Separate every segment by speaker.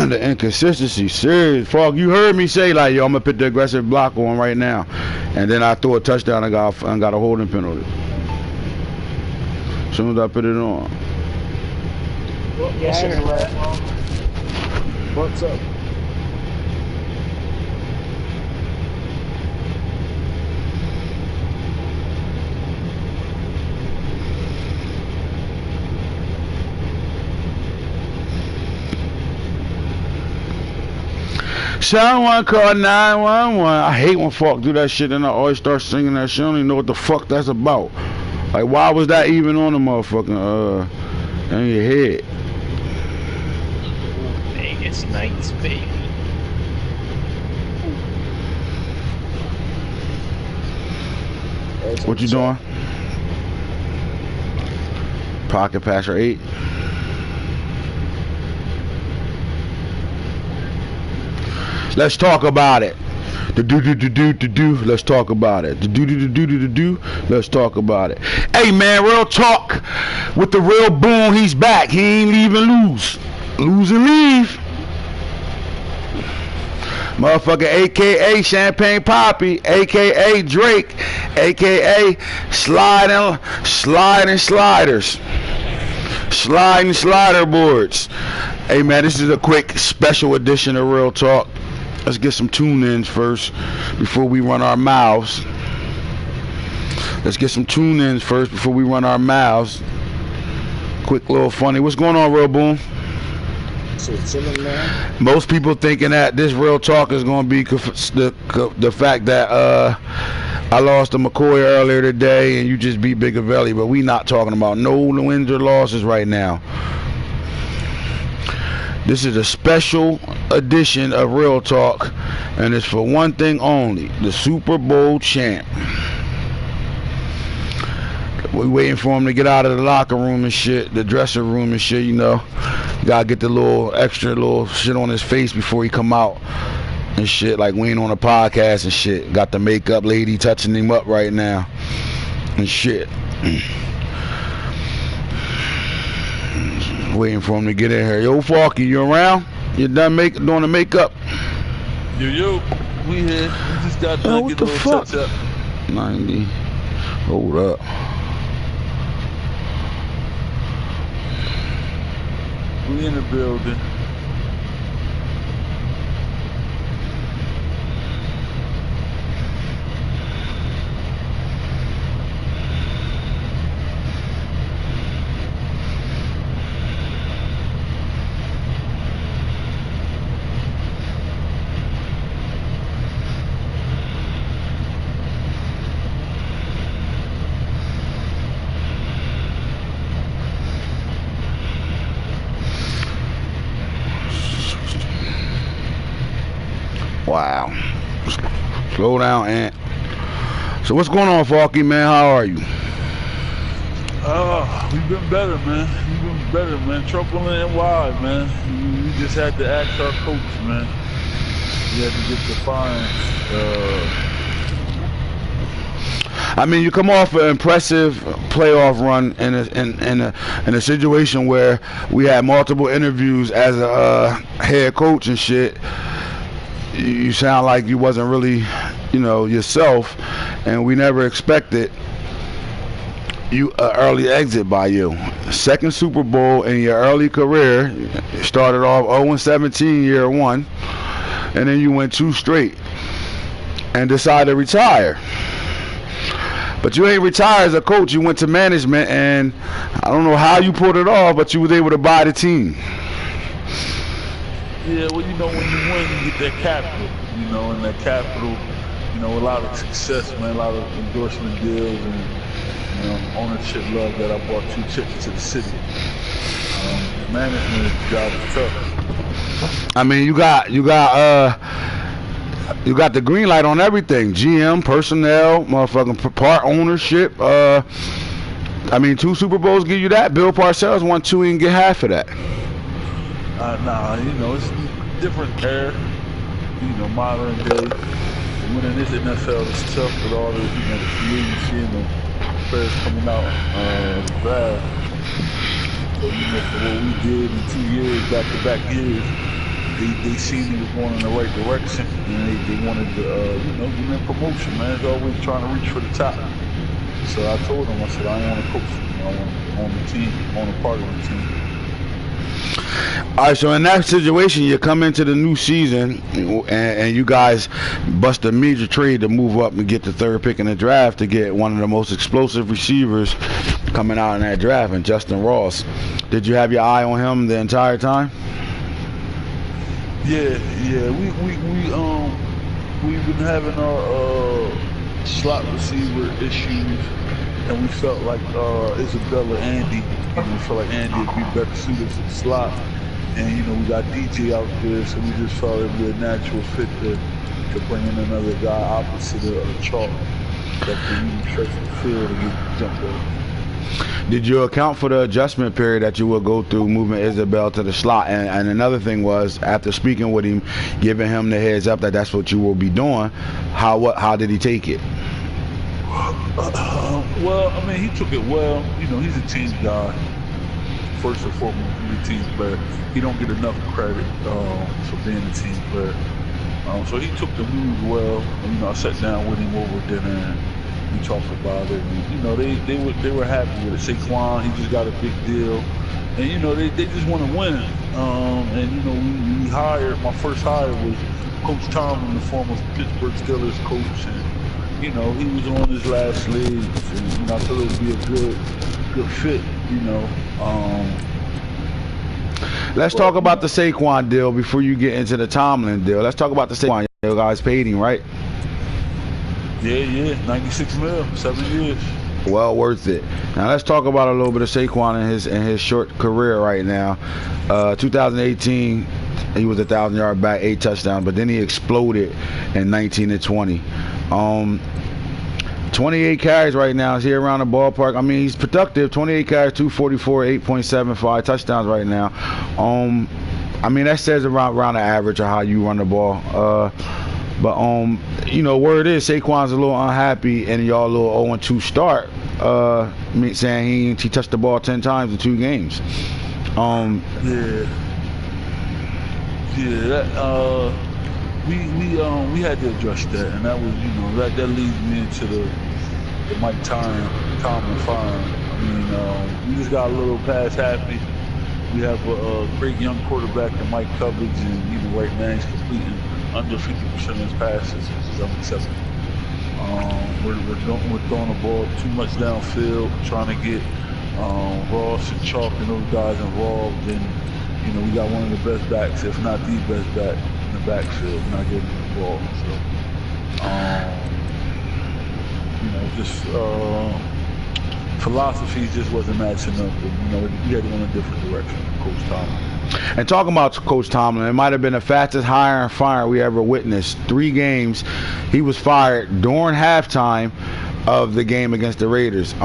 Speaker 1: The inconsistency, serious. Fuck, you heard me say like, yo, I'm gonna put the aggressive block on right now, and then I threw a touchdown and got a holding penalty. As soon as I put it on.
Speaker 2: Yeah, what's up?
Speaker 1: Someone call 911. I hate when folk do that shit and I always start singing that shit. I don't even know what the fuck that's about. Like, why was that even on the motherfucking in your head?
Speaker 3: Vegas nights, baby.
Speaker 1: What you doing? Pocket passer 8. Let's talk about it. Let's talk about it. Let's talk about it. Hey man, real talk with the Real Boone. He's back. He ain't leaving lose. Lose and leave. Motherfucker, aka Champagne Poppy, aka Drake, aka sliding sliders. Sliding slider boards. Hey man, this is a quick special edition of Real Talk. Let's get some tune-ins first before we run our mouths. Let's get some tune-ins first before we run our mouths. Quick little funny. What's going on, Real Boone?
Speaker 2: Chilling, man.
Speaker 1: Most people thinking that this Real Talk is going to be the fact that I lost to McCoy earlier today and you just beat Bigavelli, but we not talking about no wins or losses right now. This is a special edition of Real Talk, and it's for one thing only: the Super Bowl champ. We waiting for him to get out of the locker room and shit, the dressing room and shit, you know. Gotta get the little extra little shit on his face before he come out and shit, like we ain't on a podcast and shit. Got the makeup lady touching him up right now and shit. Waiting for him to get in here. Yo, Falky, you around? You done doing the makeup?
Speaker 4: Yo, we here. We just got done
Speaker 1: what
Speaker 4: getting
Speaker 1: the
Speaker 4: a
Speaker 1: fuck?
Speaker 4: touch up.
Speaker 1: 90. Hold up.
Speaker 4: We in the building.
Speaker 1: Wow. Slow down, Ant. So what's going on, Falky, man? How are you?
Speaker 4: We've been better, man. We've been better, man. Troubling and wide, man. We just had to ask our coach, man. We had to get the fine.
Speaker 1: I mean, you come off an impressive playoff run in a situation where we had multiple interviews as a head coach and shit. You sound like you wasn't really, you know, yourself, and we never expected you early exit by you. Second Super Bowl in your early career. You started off 0-17 year one, and then you went 2 straight and decided to retire. But you ain't retired as a coach. You went to management, and I don't know how you pulled it off, but you was able to buy the team.
Speaker 4: Yeah, well, you know, when you win, you get that capital, you know, and that capital, you know, a lot of success, man, a lot of endorsement deals, and, you know, ownership love that I bought 2 chips to the city. Management job is tough.
Speaker 1: I mean, you got the green light on everything. GM, personnel, motherfucking part ownership. I mean, 2 Super Bowls give you that. Bill Parcells won 2 and get half of that.
Speaker 4: Nah, you know, it's different era, you know, modern day. Winning this NFL is tough with all the, you know, the free agency and the players coming out fast. So, you know, for what we did in 2 years, back-to-back years, they seen he was going in the right direction, and they wanted to, give him promotion, man. He's always trying to reach for the top. So I told him, I said, I don't want to coach him. I want to own the team, own a part of the team.
Speaker 1: All right, so in that situation, you come into the new season, and you guys bust a major trade to move up and get the 3rd pick in the draft to get one of the most explosive receivers coming out in that draft, and Justin Ross. Did you have your eye on him the entire time?
Speaker 4: Yeah. We've been having our slot receiver issues, and we felt like Isabella Andy. We felt like Andy would be better suited for the slot, and we got DJ out there, so we just felt it'd be a natural fit to bring in another guy opposite of Chalk that can really stretch the field and get jumped over.
Speaker 1: Did you account for the adjustment period that you will go through moving Isabel to the slot? And another thing was, after speaking with him, giving him the heads up that that's what you will be doing, how did he take it?
Speaker 4: Well, I mean, he took it well. He's a team guy. First and foremost, he's a team player. He don't get enough credit for being a team player. So he took the news well. I sat down with him over dinner, and we talked about it. And, they were happy with it. Saquon, he just got a big deal, and they just want to win. And we hired. My first hire was Coach Tomlin, the former Pittsburgh Steelers coach, and he was on his last legs, and I thought it would be a good fit.
Speaker 1: Let's talk about the Saquon deal before you get into the Tomlin deal. Let's talk about the Saquon. You guys paid him, right?
Speaker 4: Yeah, 96 mil, 7 years.
Speaker 1: Well worth it. Now let's talk about a little bit of Saquon in his short career right now. 2018, he was 1,000-yard back, 8 touchdowns, but then he exploded in 19 and 20. 28 carries right now. Is he around the ballpark? I mean, he's productive. 28 carries, 244, 8.75 touchdowns right now. I mean, that says around the average of how you run the ball. But word is Saquon's a little unhappy, and y'all a little 0-2 start. Saying he touched the ball 10 times in 2 games.
Speaker 4: We had to address that, and that was that leads me into the Mike Tomlin firing. I mean, we just got a little past happy. We have a great young quarterback in Mike Cubbage, and right now he's completing under 50% of his passes, which is unacceptable. We're throwing the ball too much downfield, trying to get Ross and Chalk and those guys involved, and we got one of the best backs, if not the best back in the backfield, not getting the ball. So, philosophy just wasn't matching up. We had to go in a different direction, Coach Tomlin.
Speaker 1: And talking about Coach Tomlin, it might have been the fastest hire and fire we ever witnessed. 3 games, he was fired during halftime of the game against the Raiders.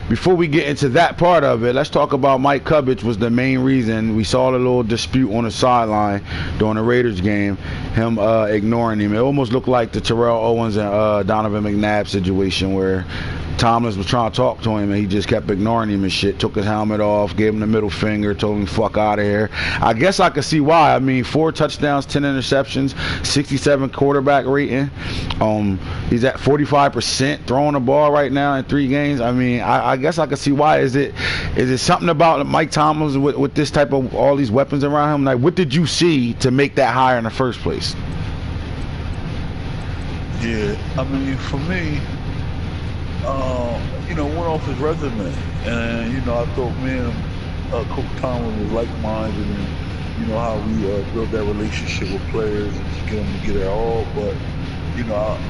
Speaker 1: Before we get into that part of it, let's talk about Mike Cubbage was the main reason. We saw the little dispute on the sideline during the Raiders game, him ignoring him. It almost looked like the Terrell Owens and Donovan McNabb situation where Thomas was trying to talk to him and he just kept ignoring him and shit, took his helmet off, gave him the middle finger, told him fuck out of here. I guess I could see why. I mean, 4 touchdowns, 10 interceptions, 67 quarterback rating. He's at 45% throwing the ball right now in 3 games. I mean, I guess I could see why. Is it something about Mike Tomlin with this type of all these weapons around him? Like, what did you see to make that hire in the first place?
Speaker 4: Yeah, I mean, for me, went off his resume, and I thought me and Coach Tomlin was like-minded, and how we built that relationship with players and just get them to get it all. But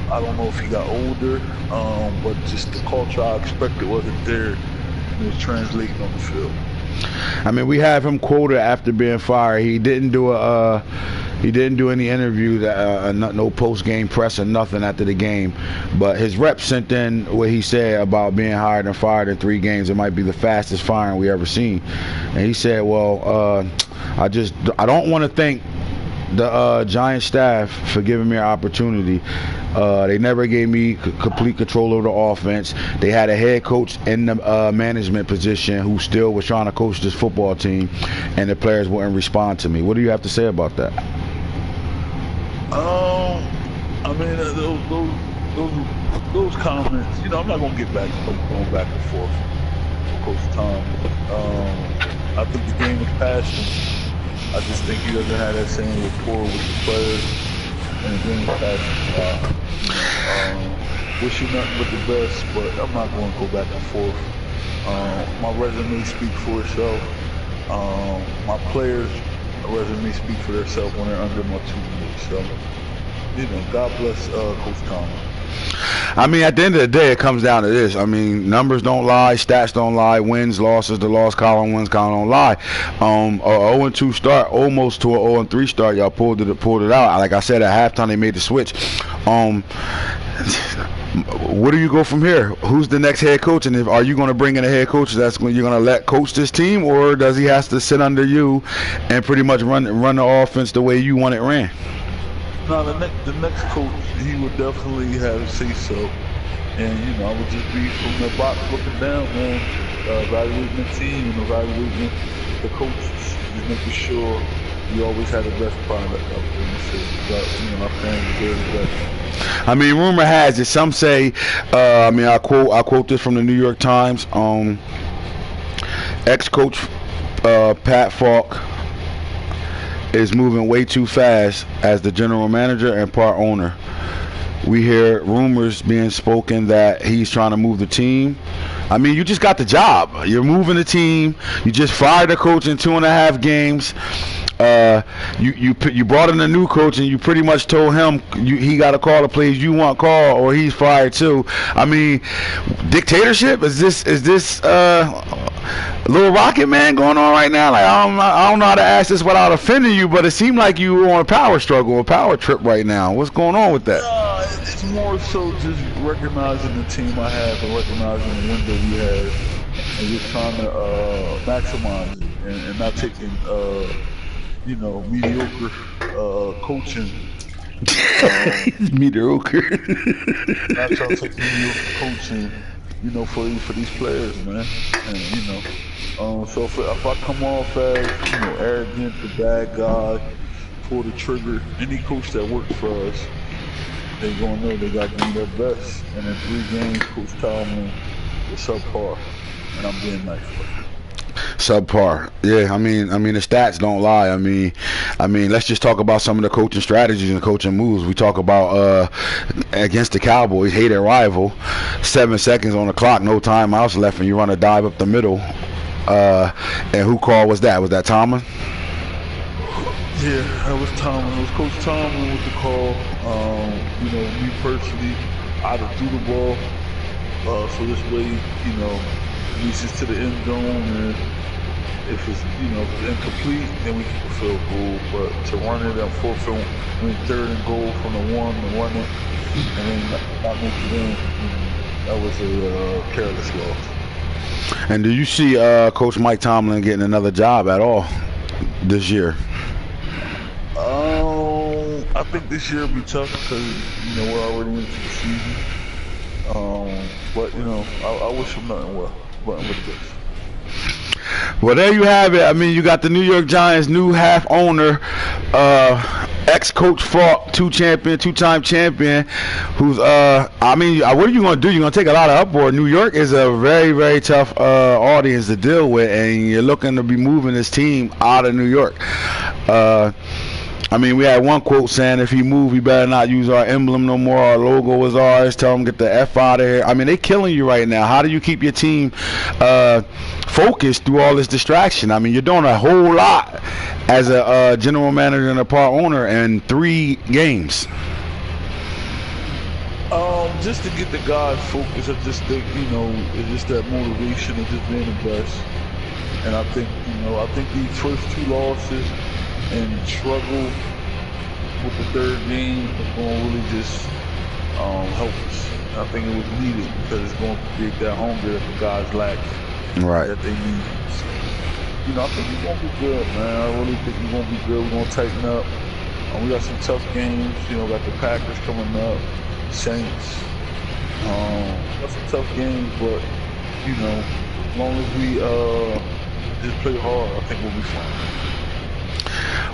Speaker 4: I don't know if he got older, but just the culture I expected wasn't there. It was translating on the field.
Speaker 1: I mean, we have him quoted after being fired. He didn't do any interview, no post-game press or nothing after the game. But his rep sent in what he said about being hired and fired in 3 games. It might be the fastest firing we ever seen. And he said, well, I don't want to think the Giant staff for giving me an opportunity. They never gave me complete control of the offense. They had a head coach in the management position who still was trying to coach this football team, and the players wouldn't respond to me. What do you have to say about that?
Speaker 4: I mean, those comments, you know, I'm not going to get back going back and forth with Coach Tom. I think the game is passion. I just think he doesn't have that same rapport with the players, and the game is passion. Wish you nothing but the best, but I'm not going to go back and forth. My resume speaks for itself. My players' resume speak for themselves when they're under my tutelage. So, you know, God bless Coach Tom.
Speaker 1: I mean, at the end of the day, it comes down to this. I mean, numbers don't lie, stats don't lie, wins, losses, the loss column, wins column don't lie. A 0-2 start, almost to a 0-3 start, y'all pulled it out. Like I said, at halftime they made the switch. Where do you go from here? Who's the next head coach, and are you going to bring in a head coach that's when you're going to let coach this team, or does he has to sit under you and pretty much run the offense the way you want it ran?
Speaker 4: No, the next coach, he would definitely have to say so. And, you know, I would just be from the box looking down, man, evaluating the team and evaluating the coaches, just making sure you always have the best product out there. So, you know, our fans deserve the best.
Speaker 1: I mean, rumor has it, some say, I mean, I quote this from the New York Times, ex-coach Pat Falk is moving way too fast as the general manager and part owner. We hear rumors being spoken that he's trying to move the team. I mean, you just got the job. You're moving the team. You just fired the coach in 2.5 games. You brought in a new coach, and you pretty much told him he got to call the plays you want call, or he's fired too. I mean, dictatorship? Is this Little Rocket Man going on right now? Like, I don't know how to ask this without offending you, but it seemed like you were on a power struggle, a power trip right now. What's going on with that?
Speaker 4: It's more so just recognizing the team I have and recognizing the window we have, and just trying to maximize it and not taking you know, mediocre coaching.
Speaker 1: Mediocre.
Speaker 4: Not trying to take mediocre coaching, you know, for these players, man. And, you know, so if I come off as, you know, arrogant, the bad guy, pull the trigger, any coach that works for us, they gonna know they got to do their best. And in 3 games, Coach Tomlin is subpar, and I'm being nice with him.
Speaker 1: Subpar. Yeah, I mean the stats don't lie. I mean let's just talk about some of the coaching strategies and coaching moves. We talk about against the Cowboys, hated rival, 7 seconds on the clock, no timeouts left, and you run a dive up the middle. And who call was that? Was that Tomlin?
Speaker 4: Yeah, that was Tomlin. It was Coach Tomlin with the call. You know, me personally, I'd have threw the ball. So this way, you know, reaches to the end zone, and if it's, you know, if it's incomplete, then we keep a field goal. But to run it up 4th and 3rd and goal from the 1 and run it, and then not make it in, that was a careless loss.
Speaker 1: And do you see Coach Mike Tomlin getting another job at all this year?
Speaker 4: I think this year will be tough because, you know, we're already into the season. But, you know, I wish him nothing but the best.
Speaker 1: Well, there you have it. I mean, you got the New York Giants' new half owner, ex-coach Falk, 2-time champion, who's I mean, what are you gonna do? You're gonna take a lot of uproar. New York is a very, very tough audience to deal with, and you're looking to be moving this team out of New York. I mean, we had one quote saying, if he move, he better not use our emblem no more. Our logo is ours. Tell him get the F out of here. I mean, they killing you right now. How do you keep your team focused through all this distraction? I mean, you're doing a whole lot as a general manager and a part owner in 3 games.
Speaker 4: Just to get the guys focused, I just think, you know, it's just that motivation of just being the best. And I think, you know, these first 2 losses and struggle with the 3rd game is going to really just help us. I think it was needed because it's going to create that hunger that the guys lack,
Speaker 1: Right.
Speaker 4: that they need. So, you know, I think we're going to be good, man. I really think we're going to be good. We're going to tighten up. We got some tough games. You know, got the Packers coming up, Saints. Got some tough games, but you know, as long as we just play hard, I think we'll be fine.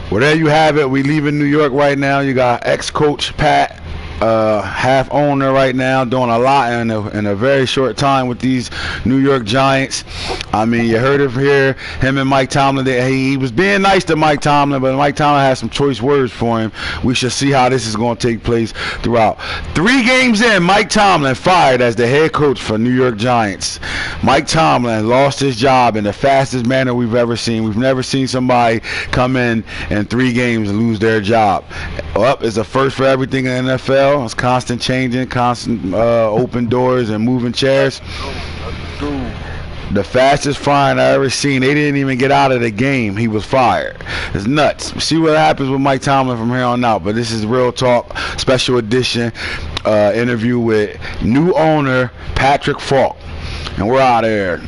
Speaker 1: Well, there you have it. We leaving New York right now. You got ex-coach Pat, half owner right now, doing a lot in a very short time with these New York Giants. I mean, you heard it here, him and Mike Tomlin. He was being nice to Mike Tomlin, but Mike Tomlin has some choice words for him. We should see how this is going to take place throughout. 3 games in, Mike Tomlin fired as the head coach for New York Giants. Mike Tomlin lost his job in the fastest manner we've ever seen. We've never seen somebody come in 3 games and lose their job. It's a first for everything in the NFL. It's constant changing, constant open doors and moving chairs. The fastest firing I ever seen. They didn't even get out of the game. He was fired. It's nuts. See what happens with Mike Tomlin from here on out. But this is Real Talk, special edition interview with new owner Patrick Falk. And we're out of here.